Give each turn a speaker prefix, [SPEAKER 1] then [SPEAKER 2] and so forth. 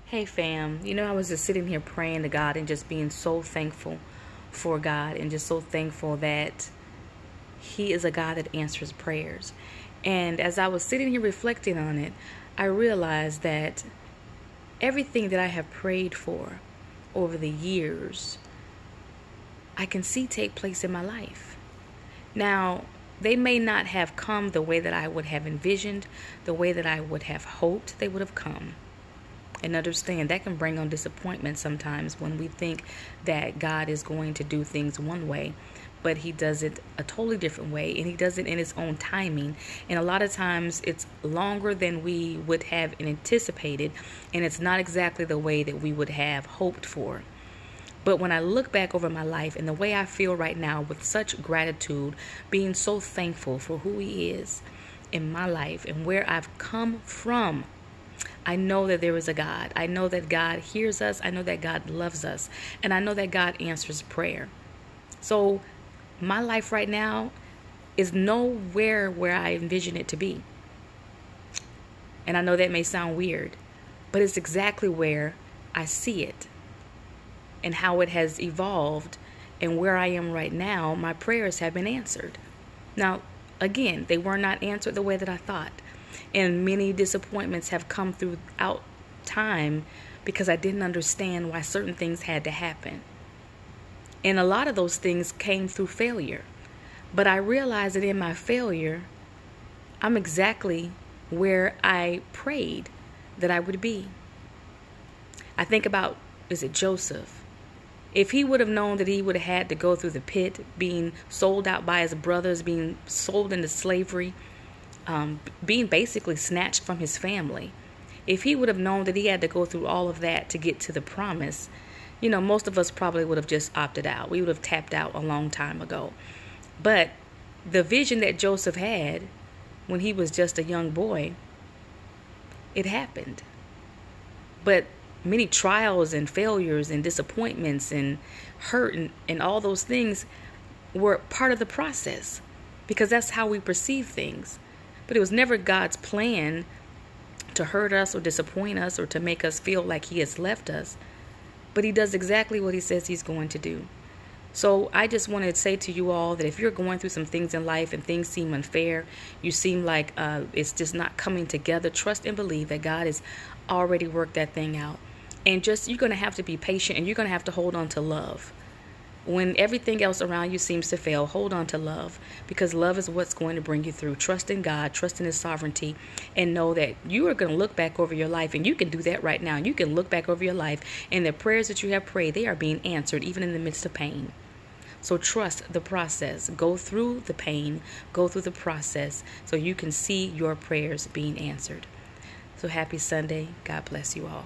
[SPEAKER 1] Hey fam, I was just sitting here praying to God and just being so thankful for God and just so thankful that He is a God that answers prayers. And as I was sitting here reflecting on it, I realized that everything that I have prayed for over the years, I can see take place in my life. Now, they may not have come the way that I would have envisioned, the way that I would have hoped they would have come. And understand that can bring on disappointment sometimes when we think that God is going to do things one way, but He does it a totally different way, and He does it in His own timing. And a lot of times it's longer than we would have anticipated, and it's not exactly the way that we would have hoped for. But when I look back over my life and the way I feel right now with such gratitude, being so thankful for who He is in my life and where I've come from, I know that there is a God. I know that God hears us. I know that God loves us. And I know that God answers prayer. So my life right now is nowhere where I envision it to be. And I know that may sound weird, but it's exactly where I see it and how it has evolved. And where I am right now, my prayers have been answered. Now, again, they were not answered the way that I thought. And many disappointments have come throughout time because I didn't understand why certain things had to happen. And a lot of those things came through failure. But I realized that in my failure, I'm exactly where I prayed that I would be. I think about, is it Joseph? If he would have known that he would have had to go through the pit, being sold out by his brothers, being sold into slavery, being basically snatched from his family. If he would have known that he had to go through all of that to get to the promise, most of us probably would have just opted out. We would have tapped out a long time ago. But the vision that Joseph had when he was just a young boy, it happened. But many trials and failures and disappointments and hurt and all those things were part of the process, because that's how we perceive things. But it was never God's plan to hurt us or disappoint us or to make us feel like He has left us. But He does exactly what He says He's going to do. So I just wanted to say to you all that if you're going through some things in life and things seem unfair, you seem like it's just not coming together, trust and believe that God has already worked that thing out. And just, you're going to have to be patient, and you're going to have to hold on to love. When everything else around you seems to fail, hold on to love, because love is what's going to bring you through. Trust in God, trust in His sovereignty, and know that you are going to look back over your life, and you can do that right now. You can look back over your life, and the prayers that you have prayed, they are being answered even in the midst of pain. So trust the process. Go through the pain, go through the process, so you can see your prayers being answered. So happy Sunday. God bless you all.